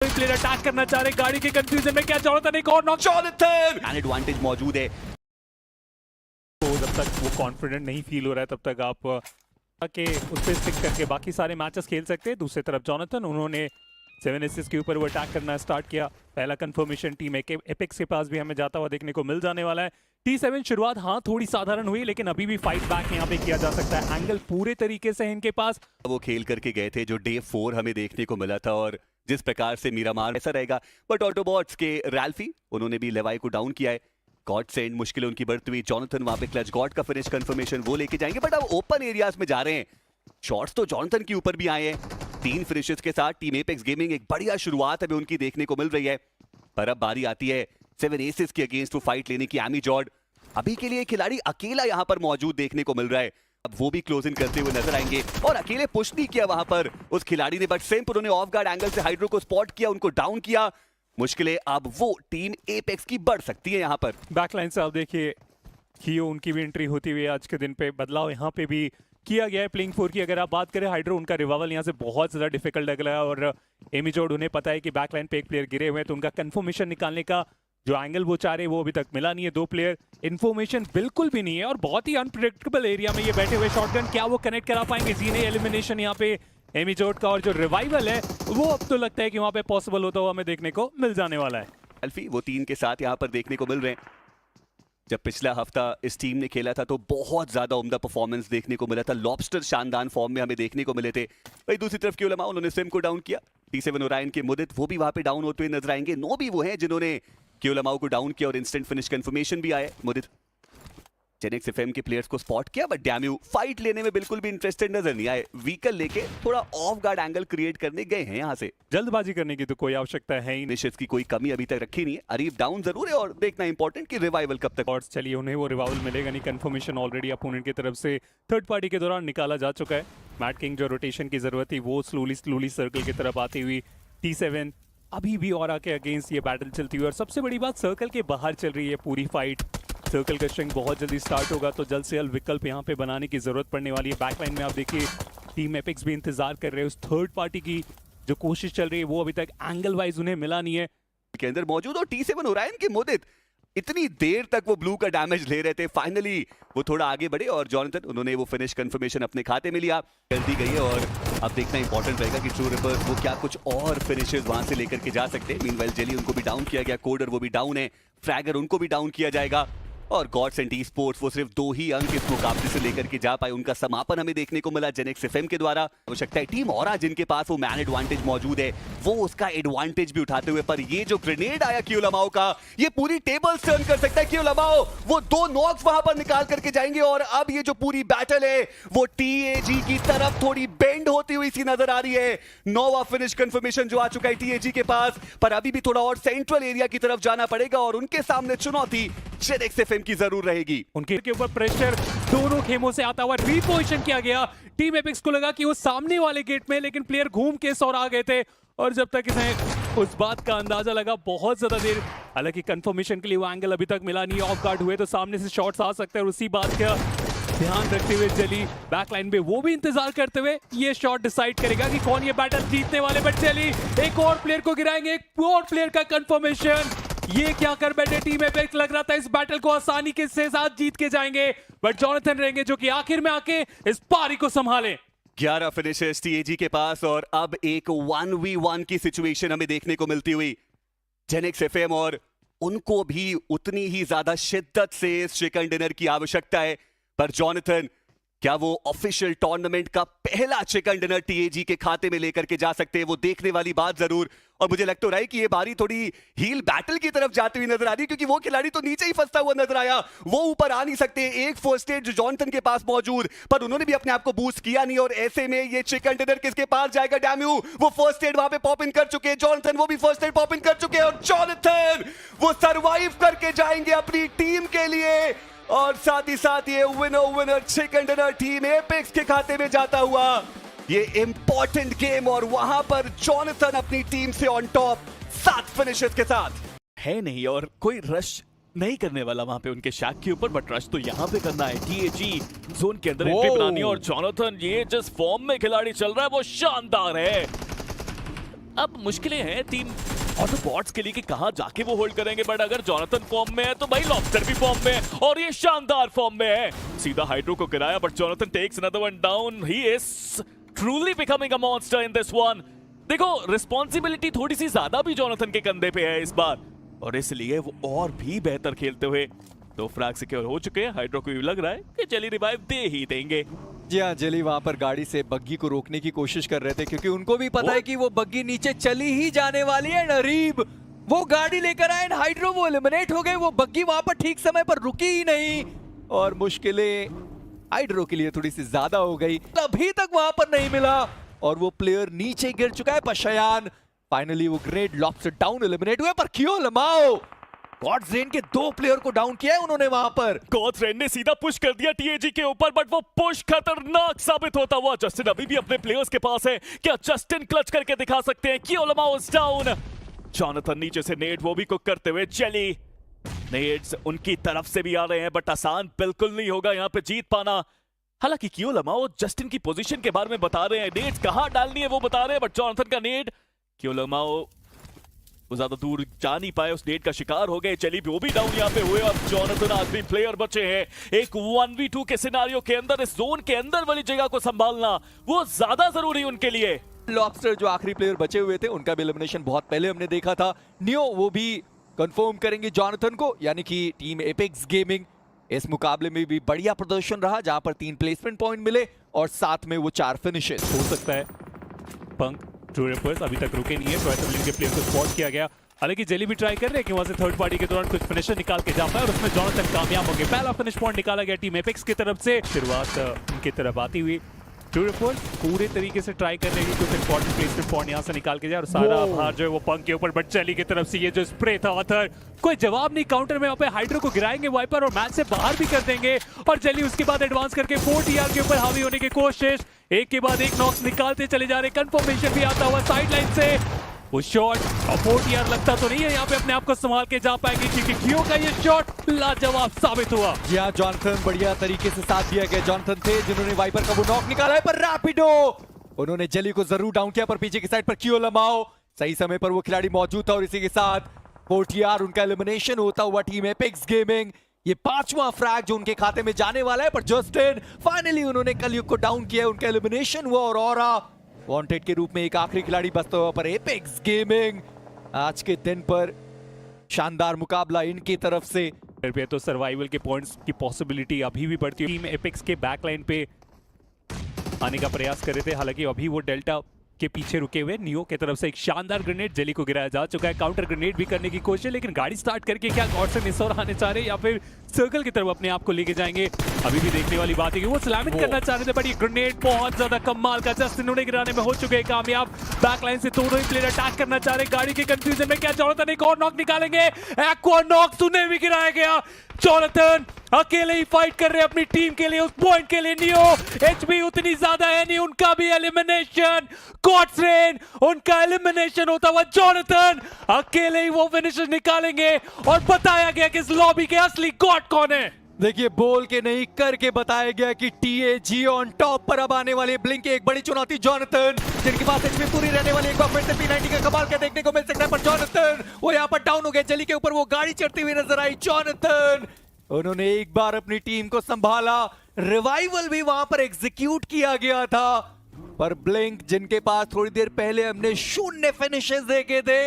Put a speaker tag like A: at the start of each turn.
A: कोई player attack करना चाह रहे, गाड़ी के कंफ्यूजन में क्या जॉनथन एक और नॉक,
B: जॉनथन एडवांटेज मौजूद है।
A: तो जब तक वो कॉन्फिडेंट नहीं फील हो रहा है तब तक आप के उस पर स्टिक करके बाकी सारे मैचेस खेल सकते हैं। दूसरी तरफ जॉनथन, उन्होंने 7 एसिस्ट के ऊपर वो अटैक करना स्टार्ट किया। पहला कंफर्मेशन टीम एपेक्स के पास भी हमें जाता हुआ देखने को मिल जाने वाला है। T7 शुरुआत हाँ थोड़ी साधारण हुई, लेकिन अभी भी फाइट बैक यहाँ पे किया जा सकता है। एंगल पूरे तरीके से है इनके पास।
B: वो खेल करके गए थे जो डे 4 हमें देखने को मिला था, और जिस प्रकार से मीरामार ऐसा रहेगा। बट ऑटोबॉट्स के रैल्फी, उन्होंने भी लेवाई को डाउन किया है। गॉड सेंड मुश्किल उनकी बढ़ती हुई। जॉनथन वहां पे क्लच गॉड का फिनिश कंफर्मेशन वो लेके जाएंगे, बट अब ओपन एरियाज में जा रहे हैं। शॉट्स तो जॉनथन के ऊपर भी आए हैं। 3 फिनिशेस के साथ टीम एपेक्स गेमिंग एक बढ़िया शुरुआत अभी उनकी देखने को मिल रही है। पर अब बारी आती है 7 एसेस के अगेंस्ट वो फाइट लेने की। एमी जॉर्ड अभी के लिए खिलाड़ी अकेला यहां पर मौजूद देखने को मिल रहा है। अब वो भी क्लोज इन करते हुए नजर आएंगे, और अकेले पुश नहीं किया वहां पर उस खिलाड़ी ने, बट सिंप उन्होंने ऑफ गार्ड एंगल से हाइड्रो को स्पॉट किया, उनको डाउन किया। मुश्किलें अब वो टीम एपेक्स की बढ़ सकती है। यहां पर
A: बैकलाइन से आप देखिए कियो, उनकी भी एंट्री होती हुई आज के दिन पे बदलाव यहाँ पे भी किया गया है। प्लेइंग 4 की अगर आप बात करें, हाइड्रो उनका रिवाइवल यहाँ से बहुत ज्यादा डिफिकल्ट लग रहा है, और एमी जॉर्ड उन्हें पता है कि बैकलाइन पे एक प्लेयर गिरे हुए हैं, तो उनका कंफर्मेशन निकालने का जो एंगल वो चाह रहे हैं वो अभी तक मिला नहीं है। 2 प्लेयर इन्फॉर्मेशन बिल्कुल भी नहीं है, और बहुत ही अनप्रेडिक्टेबल एरिया में ये बैठे हुए। शॉटगन क्या वो कनेक्ट करा पाएंगे? जी नहीं, एलिमिनेशन यहाँ पे एमी जॉर्ड का, और जो रिवाइवल है वो अब तो लगता है कि वहां पे पॉसिबल होता हुआ हमें देखने को मिल जाने वाला है।
B: अल्फी वो 3 के साथ यहां पर देखने को मिल रहे हैं। जब पिछला हफ्ता इस टीम ने खेला था तो बहुत ज्यादा उम्दा परफॉर्मेंस देखने को मिला था। लॉबस्टर शानदार फॉर्म में हमें देखने को मिले थे। वही दूसरी तरफ क्यूलमा, उन्होंने सिम को डाउन किया। T7 ओरायन के मुदित वो भी वहां पे डाउन होते हुए नजर आएंगे। नो भी वो हैं जिन्होंने क्यूलमाओ को डाउन किया, और इंस्टेंट फिनिश कंफर्मेशन भी आया। मुदित जेनेक्स एफएम के प्लेयर्स को स्पॉट किया, बट डैम्यू फाइट लेने में बिल्कुल भी इंटरेस्टेड नजर नहीं आए। व्हीकल लेके थोड़ा ऑफ गार्ड एंगल क्रिएट करने गए हैं। यहां से
A: जल्दबाजी करने की तो कोई आवश्यकता है ही नहीं।
B: निश्चित की कोई कमी अभी तक रखी नहीं है। अरीब डाउन जरूर है, और देखना इंपॉर्टेंट कि रिवाइवल कब तक।
A: और चलिए, उन्हें वो रिवाइवल मिलेगा नहीं। कंफर्मेशन ऑलरेडी अपोनेंट की तरफ से थर्ड पार्टी के दौरान निकाला जा चुका है। मैट किंग जो रोटेशन की जरूरत थी वो स्लोली सर्कल की तरफ आती हुई। T7 अभी भी और आके अगेंस्ट ये बैटल चलती हुई, और सबसे बड़ी बात सर्कल के बाहर चल रही है पूरी फाइट। सर्कल का स्ट्रिंग बहुत जल्दी स्टार्ट होगा, तो जल्द से जल्द विकल्प यहाँ पे बनाने की जरूरत पड़ने वाली है। बैकलाइन में आप देखिए टीम एपेक्स भी इंतजार कर रहे हैं। उस थर्ड पार्टी की जो कोशिश चल रही है वो अभी तक एंगल वाइज उन्हें मिला नहीं है
B: के अंदर मौजूद। और T7 ओरायन के मुदित इतनी देर तक वो ब्लू का डैमेज ले रहे थे, फाइनली वो थोड़ा आगे बढ़े, और जॉनथन उन्होंने वो फिनिश कंफर्मेशन अपने खाते में लिया। जल्दी गई है, और अब देखना इंपॉर्टेंट रहेगा कि ट्रू रिपर्स वो क्या कुछ और फिनिशेस वहां से लेकर के जा सकते हैं। मीनवाइल जेली उनको भी डाउन किया गया, कोडर वो भी डाउन है, फ्रैगर उनको भी डाउन किया जाएगा, और गॉड्स एंड ई-स्पोर्ट्स वो सिर्फ 2 ही अंक इस मुकाबले से लेकर के जा पाए। उनका समापन हमें देखने को मिला जेनेक्स एफएम के द्वारा। आवश्यकता है टीम और जिनके पास वो मैन एडवांटेज मौजूद है वो उसका एडवांटेज भी उठाते हुए। पर ये जो ग्रेनेड आया क्यूलमाओ का, ये पूरी टेबल टर्न कर सकता है। क्यूलमाओ वो 2 नॉक्स वहां पर निकाल करके जाएंगे, और अब ये जो पूरी बैटल है वो TAG की तरफ थोड़ी बेंड होती हुई सी नजर आ रही है। नोवा फिनिश कंफर्मेशन जो आ चुका है TAG के पास, पर अभी भी थोड़ा और सेंट्रल एरिया की तरफ जाना पड़ेगा, और उनके सामने चुनौती जेनेक्स एफएम की जरूर रहेगी।
A: उनके ऊपर प्रेशर दोनों खेमों से आता हुआ रीपोजिशन किया गया। टीम एपेक्स को लगा कि वो सामने वाले गेट में, लेकिन प्लेयर घूम के सौर आ गए थे, और जब तक इन्हें उस बात का अंदाजा लगा बहुत ज्यादा देर, हालांकि कंफर्मेशन के लिए वो एंगल अभी तक मिला नहीं। ऑफ गार्ड हुए तो सामने से शॉट्स आ सकते हैं, और उसी बात का ध्यान रखते हुए जली बैकलाइन पे वो भी इंतजार करते हुए ये शॉट डिसाइड करेगा कि कौन ये बैटल जीतने वाले। बट जली एक और प्लेयर को गिराएंगे, एक और प्लेयर का कंफर्मेशन। ये क्या कर बैठे टीम एपेक्स, लग रहा था इस बैटल को आसानी के साथ जीत के जाएंगे, बट जॉनथन रहेंगे जो कि आखिर में आके इस पारी को संभाले।
B: 11 फिनिशेस TAG के पास, और अब एक 1v1 की सिचुएशन हमें देखने को मिलती हुई। जेनेक्स एफएम, और उनको भी उतनी ही ज्यादा शिद्दत से इस चिकन डिनर की आवश्यकता है। पर जॉनथन क्या वो ऑफिशियल टूर्नामेंट का पहला चिकन डिनर TAG के खाते में लेकर के जा सकते हैं? वो देखने वाली बात जरूर। और मुझे लगता है कि ये बारी थोड़ी हील बैटल की तरफ जाती हुई नजर आ रही है, क्योंकि वो खिलाड़ी तो नीचे ही फंसता हुआ नजर आया, वो ऊपर आ नहीं सकते। एक फर्स्ट एड जो जॉनथन के पास मौजूद, पर उन्होंने भी अपने आप को बूस्ट किया नहीं, और ऐसे में ये चिकन डिनर किसके पास जाएगा? डैम्यू वो फर्स्ट एड वहां पे पॉप इन कर चुके हैं, जॉनथन वो भी फर्स्ट एड पॉप इन कर चुके हैं, और जॉनथन वो सर्वाइव करके जाएंगे अपनी टीम के लिए। और साथ ही साथ ये winner chicken dinner team apex के खाते में जाता हुआ ये इंपॉर्टेंट गेम, और वहां पर जॉनथन अपनी टीम से ऑन टॉप 7 फिनिशेस के साथ
C: है नहीं, और कोई रश नहीं करने वाला वहां पे उनके शैक के ऊपर, बट रश तो यहाँ पे करना है। TAG जोन के अंदर एंट्री बनानी है, और जॉनथन ये जिस फॉर्म में खिलाड़ी चल रहा है वो शानदार है। अब मुश्किलें हैं टीम और तो बॉट्स के लिए कि कहां जाके वो होल्ड करेंगे, बट अगर जॉनथन फॉर्म में है तो भाई लॉबस्टर भी फॉर्म में है और ये शानदार फॉर्म में है। सीधा हाइड्रो को गिराया but Jonathan takes another one down. He is truly becoming a monster in this one. देखो रिस्पॉन्सिबिलिटी थोड़ी सी ज्यादा भी जॉनथन के कंधे पे है इस बार, और इसलिए वो और भी बेहतर खेलते हुए 2 फ्रैग सिक्योर हो चुके हैं। हाइड्रो को भी लग रहा है कि जेली रिवाइव दे ही देंगे।
D: जी हाँ, जेली वहां पर गाड़ी से बग्गी को रोकने की कोशिश कर रहे थे क्योंकि उनको भी पता है कि वो बग्गी नीचे चली ही जाने वाली है। अरीब वो गाड़ी लेकर आए, हाइड्रो वो एलिमिनेट हो गए, वो बग्गी वहां पर ठीक समय पर रुकी ही नहीं और मुश्किलें हाइड्रो के लिए थोड़ी सी ज्यादा हो गई। अभी तक वहां पर नहीं मिला और वो प्लेयर नीचे गिर चुका है। पशयान फाइनली वो ग्रेट लॉबस्टर डाउन एलिमिनेट हुए, पर क्यों लमाओ गॉड्स रेन के 2 प्लेयर को डाउन किया है उन्होंने वहां पर।
C: गॉड्स रेन ने सीधा पुश कर दिया टीएजी के ऊपर, बट वो पुश खतरनाक साबित होता हुआ। जस्टिन अभी भी अपने प्लेयर्स के पास है, क्या जस्टिन क्लच करके दिखा सकते हैं? कियोलमाओ इज डाउन। जॉनथन नीचे से नेड वो भी कुक करते हुए, जेली नेड्स उनकी तरफ से भी आ रहे हैं, बट आसान बिल्कुल नहीं होगा यहाँ पे जीत पाना। हालांकि कियोलमाओ जस्टिन की पोजीशन के बारे में बता रहे हैं, नेड्स कहां डालनी है वो बता रहे हैं, बट जॉनथन का नेड, कियोलमाओ वो ज्यादा दूर जा नहीं पाए, उस नेट का शिकार हो गए। चली वो भी डाउन यहाँ पे हुए। अब जॉनथन आखिरी प्लेयर बचे हैं। एक 1v2 के सिनारियो के अंदर इस जोन के अंदर वाली जगह को संभालना वो ज्यादा जरूरी उनके लिए।
D: लॉबस्टर जो आखिरी प्लेयर बचे हुए थे उनका भी एलिमिनेशन बहुत पहले हमने देखा था। नियो वो भी कंफर्म करेंगे जॉनथन को, यानी कि टीम एपेक्स गेमिंग इस मुकाबले में भी बढ़िया प्रदर्शन रहा जहां पर 3 प्लेसमेंट पॉइंट मिले और साथ में वो 4 फिनिशेस।
A: हो सकता है पंक ट्रू रेपर्स अभी तक रुके नहीं है, प्रोएक्टिव के प्लेयर को स्पॉट किया गया। हालांकि जेली भी ट्राई कर रहे हैं कि वहां से थर्ड पार्टी के दौरान कुछ फिनिशर निकाल के जा पाए और उसमें जॉनथन कामयाब हो गए। पहला फिनिश पॉइंट निकाला गया टीम एपेक्स की तरफ से। शुरुआत उनकी तरफ आती हुई ट्रू रेपर्स पूरे तरीके से ट्राई कर रहे हैं कि कुछ इंपॉर्टेंट प्लेसमेंट पॉइंट यहां से निकाल के जाए और सारा भार जो है वो पंक के ऊपर। बट जेली की तरफ से ये जो स्प्रे था ऑथर कोई जवाब नहीं, काउंटर में वहां पे हाइड्रो को गिराएंगे वाइपर और मैच से बाहर भी कर देंगे। और जेली उसके बाद एडवांस करके 4TR के ऊपर हावी होने की कोशिश, एक के बाद एक नॉक्स निकालते चले जा रहे। कंफर्मेशन भी आता हुआ साइड लाइन से, वो शॉट और 4TR लगता तो नहीं है यहाँ पे अपने आप को संभाल के जा पाएंगे क्योंकि कियो का ये शॉट लाजवाब साबित हुआ।
D: जी हाँ, जॉनथन बढ़िया तरीके से साथ दिया गया। जॉनथन थे जिन्होंने वाइपर का वो नॉक निकाला है, पर रैपिडो उन्होंने जेली को जरूर डाउन किया, पर पीछे की साइड पर कियोलमाओ सही समय पर वो खिलाड़ी मौजूद था और इसी के साथ 4TR उनका एलिमिनेशन होता हुआ टीम एपेक्स गेमिंग। ये 5वां फ्रैग जो उनके खाते में जाने वाला है, पर जस्टिन फाइनली उन्होंने कलयुग को डाउन किया, उनका एलिमिनेशन हुआ और ऑरा वांटेड के रूप में एक आखिरी खिलाड़ी बचता हुआ। पर एपेक्स गेमिंग आज के दिन पर शानदार मुकाबला इनकी तरफ से।
A: पे तो सर्वाइवल के पॉइंट्स की पॉसिबिलिटी अभी भी बढ़ती है। टीम एपेक्स के बैकलाइन पे आने का प्रयास कर रहे थे, हालांकि अभी वो डेल्टा के पीछे रुके हुए। नियो की तरफ से एक शानदार ग्रेनेड जेली को गिराया जा चुका है, काउंटर ग्रेनेड भी करने की कोशिश, लेकिन गाड़ी स्टार्ट करके क्या गॉडसन इस ओर आने चाह रहे या फिर सर्कल की तरफ अपने आप को लेके जाएंगे, अभी भी देखने वाली बात है कि वो स्लैमिंग करना चाह रहे थे। बट ये ग्रेनेड बहुत ज्यादा कमाल का, जस्टिन उन्हें गिराने में हो चुके हैं कामयाब। बैकलाइन से दोनों ही प्लेयर अटैक करना चाह रहे, गाड़ी के कंफ्यूजन में क्या जॉनथन एक और नॉक निकालेंगे? एक्वा नॉक उन्हें भी गिराया गया। जॉनथन अकेले ही फाइट कर रहे हैं अपनी टीम के लिए, उस पॉइंट के लिए। नियो एचपी उतनी ज्यादा है नहीं, उनका भी एलिमिनेशन। गॉड्स रेन उनका एलिमिनेशन होता हुआ। जॉनथन अकेले ही वो फिनिशर निकालेंगे और बताया गया कि इस लॉबी के असली गॉड कौन है।
D: देखिए बोल के नहीं करके बताया गया कि टीएजी ऑन टॉप पर अब आने वाले ब्लिंक की एक बड़ी चुनौती जॉनथन, जिनके पास एचपी पूरी रहने वाली, एक बार फिर से P90 का कमाल क्या देखने को मिल सकता है। पर जॉनथन वो यहाँ पर डाउन हो गए, जेली के ऊपर वो गाड़ी चढ़ती हुई नजर आई। जॉनथन उन्होंने एक बार अपनी टीम को संभाला, रिवाइवल भी वहां पर एग्जीक्यूट किया गया था, पर ब्लिंक जिनके पास थोड़ी देर पहले हमने 0 फिनिशेस देखे थे।